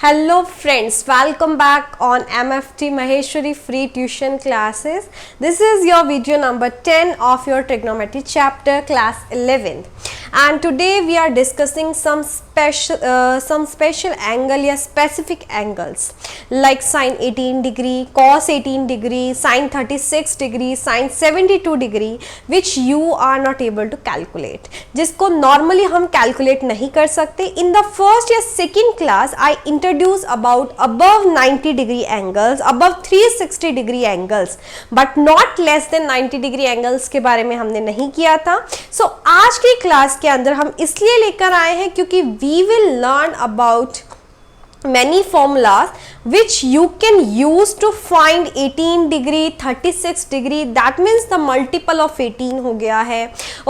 Hello friends, welcome back on MFT Maheshwari free tuition classes. This is your video number 10 of your trigonometry chapter class 11th, and today we are discussing some special angle या specific angles like sin 18 degree, cos 18 degree, sin 36 degree, sin 72 degree which you are not able to calculate, जिसको normally हम calculate नहीं कर सकते. In the first या second class I introduce about above 90 degree angles, above 360 degree angles, but not less than 90 degree angles के बारे में हमने नहीं किया था. So आज की क्लास के अंदर हम इसलिए लेकर आए हैं क्योंकि we will learn about many formulas which you can use to find 18 degree, 36 degree, that means the multiple of 18 हो गया है.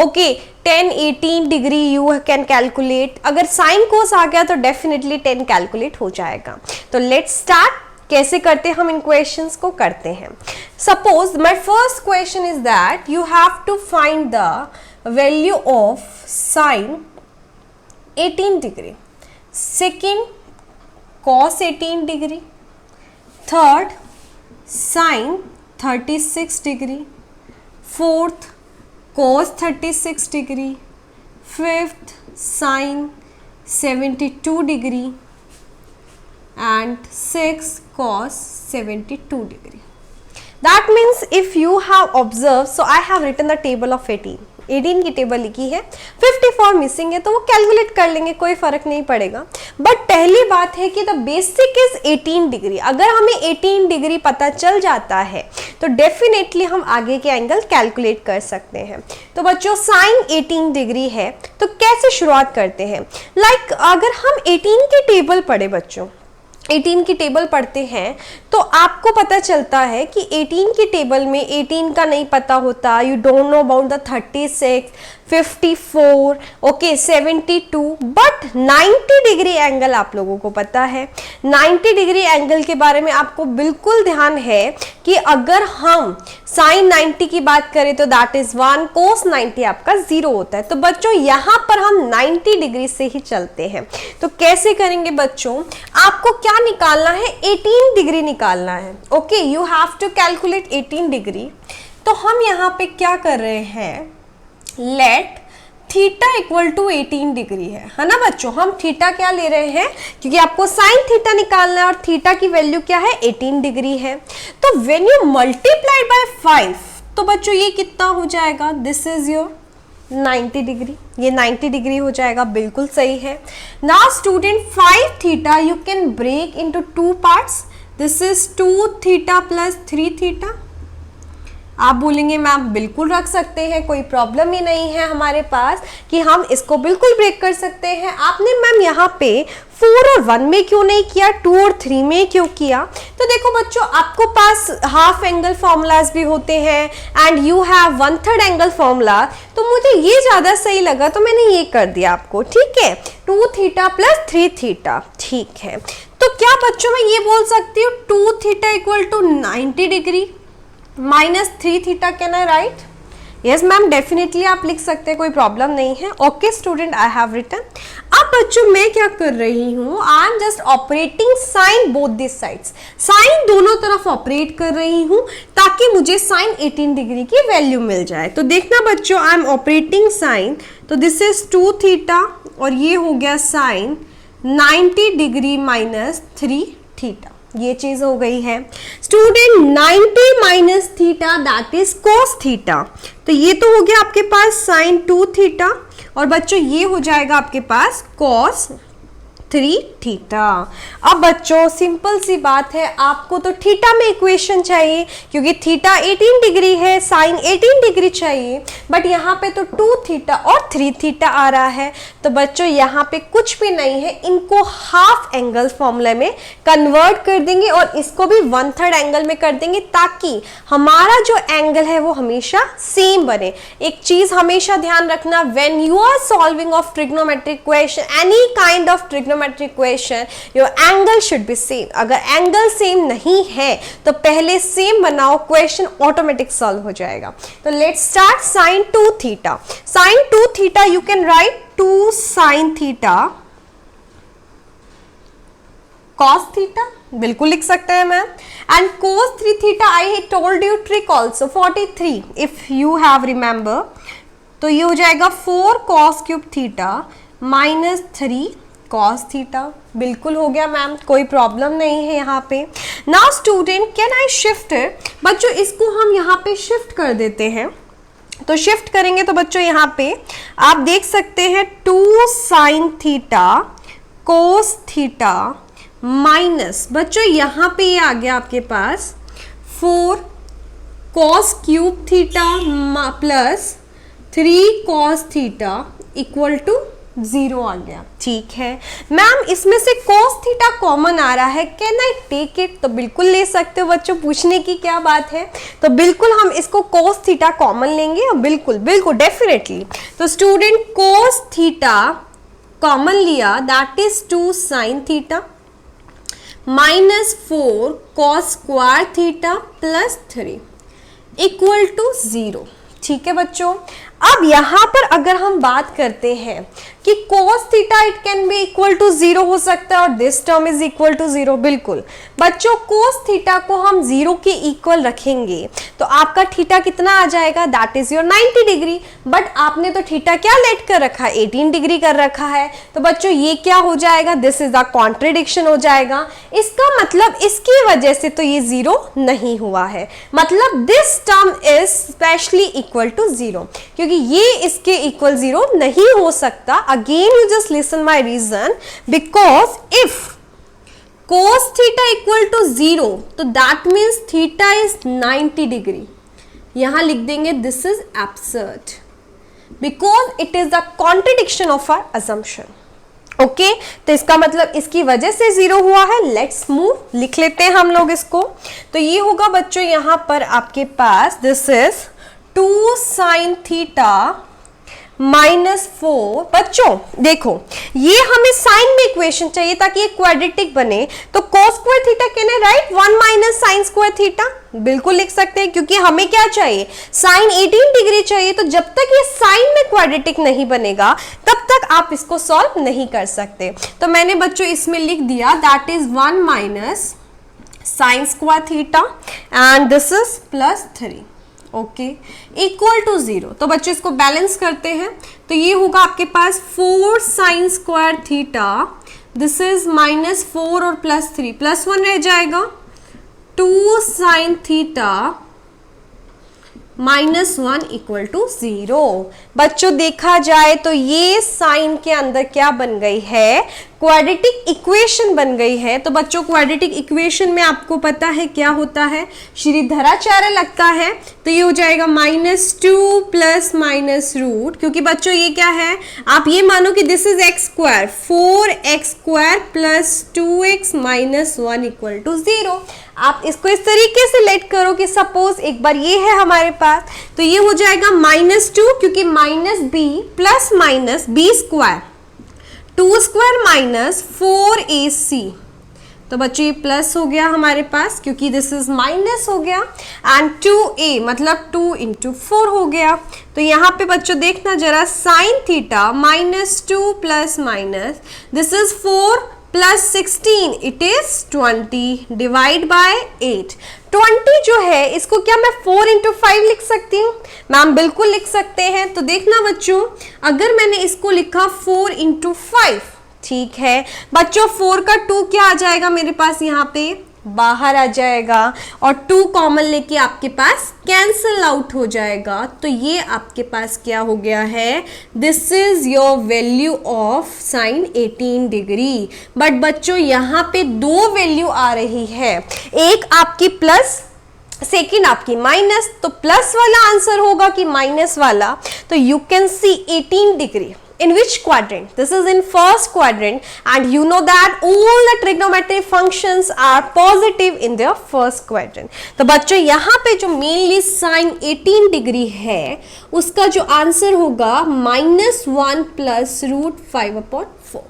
Okay, 10, 18 degree you can calculate. अगर sin cos आ गया तो definitely 10 calculate हो जाएगा. तो let's start. कैसे करते हम इन क्वेश्चंस को करते हैं. Suppose my first question is that you have to find the value of sin 18 degree, second cos 18 degree, third sin 36 degree, fourth cos 36 degree, fifth sin 72 degree and sixth cos 72 degree. That means if you have observed, so I have written the table of 18 की table लिखी है, 54 missing है तो वो calculate कर लेंगे, कोई फर्क नहीं पड़ेगा. बट पहली बात है कि द बेसिक इज 18 डिग्री. अगर हमें 18 डिग्री पता चल जाता है तो डेफिनेटली हम आगे के एंगल कैलकुलेट कर सकते हैं. तो बच्चों साइन 18 डिग्री है तो कैसे शुरुआत करते हैं. लाइक अगर हम 18 की टेबल पढ़े बच्चों, 18 की टेबल पढ़ते हैं तो आपको पता चलता है कि 18 की टेबल में 18 का नहीं पता होता. You don't know about the 36, 54, okay 72, but 90 degree angle आप लोगों को पता है. 90 डिग्री एंगल के बारे में आपको बिल्कुल ध्यान है कि अगर हम साइन 90 की बात करें तो दैट इज 1, कोस 90 आपका 0 होता है. तो बच्चों यहाँ पर हम 90 डिग्री से ही चलते हैं. तो कैसे करेंगे बच्चों, आपको क्या निकालना है, 18 डिग्री निकालना है. Okay, you have to calculate 18 degree. तो हम यहाँ पे क्या कर रहे हैं, let theta equal to 18 degree है ना बच्चों. हम थीटा क्या ले रहे हैं क्योंकि आपको साइन थीटा निकालना है और थीटा की वैल्यू क्या है, 18 डिग्री है. तो व्हेन यू मल्टीप्लाई बाय 5 तो बच्चों ये कितना हो जाएगा, दिस इज योर 90 डिग्री. ये 90 डिग्री हो जाएगा, बिल्कुल सही है. Now student 5 theta you can break into 2 parts. This is 2 theta plus 3 theta. आप बोलेंगे मैम बिल्कुल रख सकते हैं, कोई प्रॉब्लम ही नहीं है हमारे पास कि हम इसको बिल्कुल ब्रेक कर सकते हैं. आपने मैम यहाँ पे 4 और 1 में क्यों नहीं किया, 2 और 3 में क्यों किया. तो देखो बच्चों, आपको पास हाफ एंगल फॉर्मूलाज भी होते हैं and you have 1/3 angle formula. तो मुझे ये ज़्यादा सही लगा तो मैंने ये कर दिया आपको. ठीक है, 2 थीटा प्लस 3 थीटा. ठीक है, तो क्या बच्चों मैं ये बोल सकती हूँ 2 theta equal to 90 degree minus 3 theta, can I write. Yes ma'am, definitely आप लिख सकते हैं, कोई प्रॉब्लम नहीं है. Okay student, I have written. अब बच्चों मैं क्या कर रही हूँ, I am just operating sine both this sides. Sine दोनों तरफ ऑपरेट कर रही हूँ ताकि मुझे साइन 18 डिग्री की वैल्यू मिल जाए. तो देखना बच्चों, आई एम ऑपरेटिंग साइन, तो दिस इज 2 थीटा और ये हो गया साइन 90 डिग्री माइनस 3 थीटा. ये चीज हो गई है student. 90 minus theta that is cos theta. तो ये तो हो गया आपके पास साइन 2 थीटा और बच्चों ये हो जाएगा आपके पास कॉस 3 थीटा. अब बच्चों सिंपल सी बात है, आपको तो थीटा में इक्वेशन चाहिए क्योंकि थीटा 18 डिग्री है, साइन 18 डिग्री चाहिए, बट यहाँ पे तो 2 थीटा और 3 थीटा आ रहा है. तो बच्चों यहाँ पे कुछ भी नहीं है, इनको हाफ एंगल फॉर्मूला में कन्वर्ट कर देंगे और इसको भी 1/3 एंगल में कर देंगे ताकि हमारा जो एंगल है वो हमेशा सेम बने. एक चीज हमेशा ध्यान रखना, when you are solving of trigonometric question, any kind of trigonometric question, your angle should be same. अगर एंगल सेम नहीं है तो पहले सेम बनाओ, क्वेश्चन ऑटोमेटिक सॉल्व हो जाएगा. तो let's start. Sine 2 theta, sine 2 theta you can write 2 sine theta cos theta बिल्कुल लिख सकते हैं ma'am, and cos 3 theta I told you trick also 43 if you have remember, तो ये हो जाएगा 4 cos cube theta minus 3 cos theta, बिल्कुल हो गया मैम, कोई प्रॉब्लम नहीं है यहाँ पे। Now student can I shift, बच्चों इसको हम यहाँ पे शिफ्ट कर देते हैं, तो शिफ्ट करेंगे तो बच्चों यहाँ पे आप देख सकते हैं 2 sin theta cos theta minus, बच्चों यहाँ पे ये आ गया आपके पास 4 cos cube theta plus 3 cos theta equal to 0 आ गया। ठीक है मैम, इसमें से cos थीटा कॉमन आ रहा है, कैन आई टेक इट, तो बिल्कुल ले सकते हो बच्चों, पूछने की क्या बात है, तो बिल्कुल हम इसको cos थीटा कॉमन लेंगे, और बिल्कुल बिल्कुल डेफिनेटली, तो स्टूडेंट cos थीटा कॉमन लिया, that is 2 sin theta minus 4 cos square theta plus 3 equal to 0। ठीक है बच्चों, अब यहाँ पर अगर हम बात करते हैं कि cos theta it can be equal to 0 हो सकता है और this term is equal to 0, बिल्कुल बच्चों cos थीटा को हम 0 के इक्वल रखेंगे तो आपका थीटा कितना आ जाएगा, that is your 90 degree, but आपने तो थीटा क्या लेट कर रखा है, 18 डिग्री कर रखा है, तो बच्चों ये क्या हो जाएगा, दिस इज द कॉन्ट्रडिक्शन हो जाएगा, इसका मतलब इसकी वजह से तो ये 0 नहीं हुआ है, मतलब this term is specially equal to 0, क्योंकि ये इसके इक्वल 0 नहीं हो सकता। Again you just listen my reason, because if cos theta equal to 0 तो that means theta is 90 degree, यहां लिख देंगे this is absurd because it is the contradiction of our assumption. Okay, तो इसका मतलब इसकी वजह से 0 हुआ है, लेट्स मूव, लिख लेते हैं हम लोग इसको, तो ये होगा बच्चों यहाँ पर आपके पास this is 2 sin theta minus 4, बच्चों देखो ये हमें साइन में इक्वेशन चाहिए ताकि ये क्वाड्रेटिक बने, तो cos square theta can I right 1 minus sine square theta, बिल्कुल लिख सकते हैं, क्योंकि हमें क्या चाहिए, साइन 18 डिग्री चाहिए, तो जब तक ये साइन में क्वाड्रेटिक नहीं बनेगा तब तक आप इसको सॉल्व नहीं कर सकते, तो मैंने बच्चों इसमें लिख दिया that is 1 minus sine square theta and this is plus 3, okay equal to 0। तो बच्चों इसको बैलेंस करते हैं, तो ये होगा आपके पास 4 sine square theta, this is minus 4 और प्लस 3, प्लस 1 रह जाएगा, 2 sine theta minus 1 equal to 0। बच्चों देखा जाए तो ये साइन के अंदर क्या बन गई है, क्वाड्रेटिक इक्वेशन बन गई है। तो बच्चों क्वाड्रेटिक इक्वेशन में आपको पता है क्या होता है, श्रीधराचार्य लगता है, तो ये हो जाएगा -2 प्लस माइनस रूट, क्योंकि बच्चों ये क्या है, आप ये मानो कि this is x square, 4x square plus 2x minus 1 equal to 0। आप इसको इस तरीके से लेट करो कि सपोज एक बार ये है हमारे पास, तो ये हो जाएगा -2, क्योंकि minus b plus minus b square 2 square minus 4ac, तो बच्चों ये प्लस हो गया हमारे पास क्योंकि दिस इज माइनस हो गया, एंड 2a मतलब 2 इंटू 4 हो गया। तो यहाँ पे बच्चों देखना जरा, sine theta -2 plus minus this is 4 plus 16 it is 20 divide by 8। 20 जो है इसको क्या मैं 4 इंटू 5 लिख सकती हूँ? मैम बिल्कुल लिख सकते हैं। तो देखना बच्चों, अगर मैंने इसको लिखा 4 इंटू 5, ठीक है बच्चों, 4 का 2 क्या आ जाएगा मेरे पास, यहाँ पे बाहर आ जाएगा, और 2 कॉमन लेके आपके पास कैंसल आउट हो जाएगा। तो ये आपके पास क्या हो गया है, this is your value of sine 18 degree. But बच्चों यहाँ पे 2 वैल्यू आ रही है, एक आपकी प्लस, सेकेंड आपकी माइनस, तो प्लस वाला आंसर होगा कि माइनस वाला। तो you can see 18 degree in which quadrant? This is in first quadrant, and you know that all the trigonometric functions are positive in their first quadrant. तो बच्चों यहाँ पे जो मेनली साइन 18 डिग्री है उसका जो आंसर होगा -1 plus √5/4।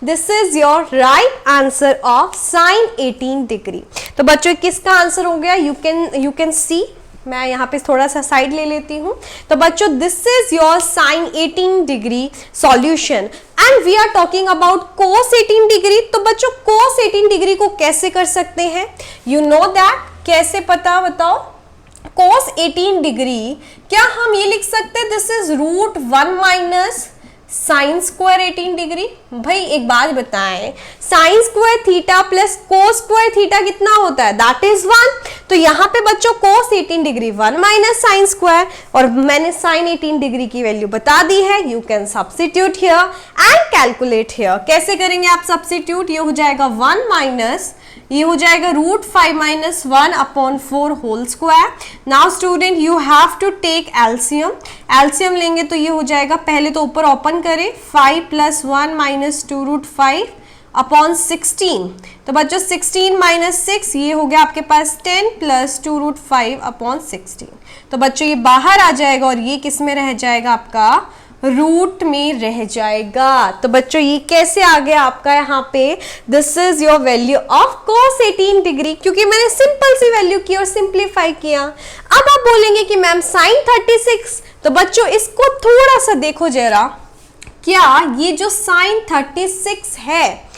This is your right answer of sin 18 degree. तो बच्चों किसका आंसर हो गया, you can see मैं यहाँ पे थोड़ा सा साइड ले लेती हूँ। तो बच्चों this is your sine 18 degree solution and we are talking about cos 18 degree. तो बच्चों कोस 18 डिग्री को कैसे कर सकते हैं? यू नो दैट, कैसे पता बताओ? कोस 18 डिग्री क्या हम ये लिख सकते हैं this is root 1 minus sine square 18 degree. भाई एक बात बताएं, sine square theta plus cos square theta कितना होता है? That is 1। तो यहाँ पे बच्चों cos 18 degree 1 minus sine square, और मैंने साइन 18 डिग्री की वैल्यू बता दी है। You can substitute here and calculate here. कैसे करेंगे आप सब्स्टिट्यूट? ये हो जाएगा 1 माइनस, ये हो जाएगा root 5 minus 1 upon 4 whole square. Now student you have to take LCM. LCM लेंगे तो ये हो जाएगा, पहले तो ऊपर ओपन करें, 5 प्लस 1 माइनस 2 रूट 5 अपॉन 16। तो बच्चों 16 माइनस 6 ये हो गया आपके पास 10 प्लस 2 रूट 5 अपॉन 16। तो बच्चों ये बाहर आ जाएगा और ये किस में रह जाएगा? आपका रूट में रह जाएगा। तो बच्चों ये कैसे आ गया आपका यहाँ पे? This is your value of cos 18 degree, क्योंकि मैंने सिंपल सी वैल्यू की और सिंप्लीफाई किया। अब आप बोलेंगे कि मैम साइन 36, तो बच्चों इसको थोड़ा सा देखो जरा, क्या ये जो साइन 36 है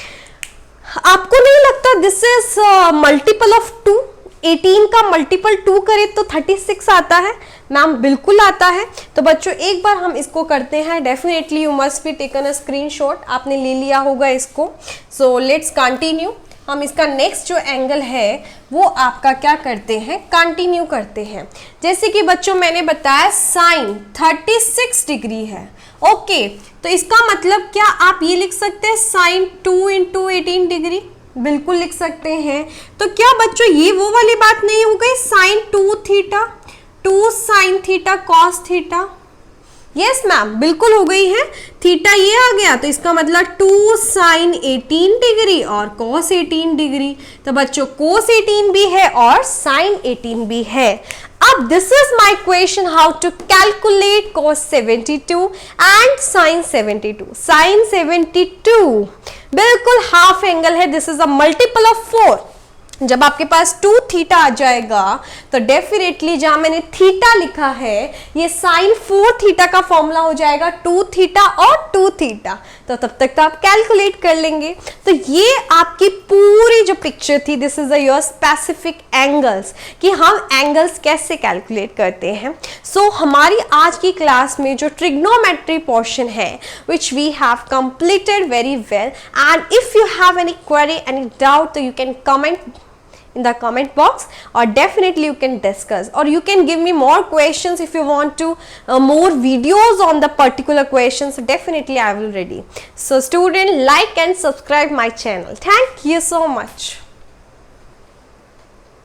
आपको नहीं लगता दिस इज मल्टीपल ऑफ 2? 18 का मल्टीपल 2 करे तो 36 आता है? मैम बिल्कुल आता है। तो बच्चों एक बार हम इसको करते हैं। Definitely you must be taken a screenshot, आपने ले लिया होगा इसको। So let's continue. हम इसका नेक्स्ट जो एंगल है वो आपका क्या करते हैं? कंटिन्यू करते हैं। जैसे कि बच्चों मैंने बताया साइन 36 डिग्री है। ओके, तो इसका मतलब क्या आप ये लिख सकते हैं साइन 2 इंटू 18 डिग्री? बिल्कुल लिख सकते हैं। तो क्या बच्चों ये वो वाली बात नहीं हो गई sine 2 theta 2 sine theta cos theta? Yes ma'am बिल्कुल हो गई है। थीटा ये आ गया तो इसका मतलब 2 साइन 18 डिग्री और कॉस 18 डिग्री। तो बच्चों कोस 18 भी है और साइन 18 भी है। अब this is my question, how to calculate cos 72 and sin 72। sin 72 बिल्कुल हाफ एंगल है, this is a multiple of 4। जब आपके पास 2 थीटा आ जाएगा तो डेफिनेटली जहां मैंने थीटा लिखा है ये साइन 4 थीटा का फॉर्मूला हो जाएगा 2 थीटा और 2 थीटा। तो तब तक तो आप कैलकुलेट कर लेंगे। तो ये आपकी पूरी जो पिक्चर थी, this is your specific angles, कि हम एंगल्स कैसे कैलकुलेट करते हैं। सो हमारी आज की क्लास में जो ट्रिग्नोमेट्री पोर्शन है which we have completed very well, and if you have any query any doubt तो you can comment in the comment box, or definitely you can discuss, or you can give me more questions if you want to more videos on the particular questions. Definitely I will ready. So student, like and subscribe my channel. Thank you so much.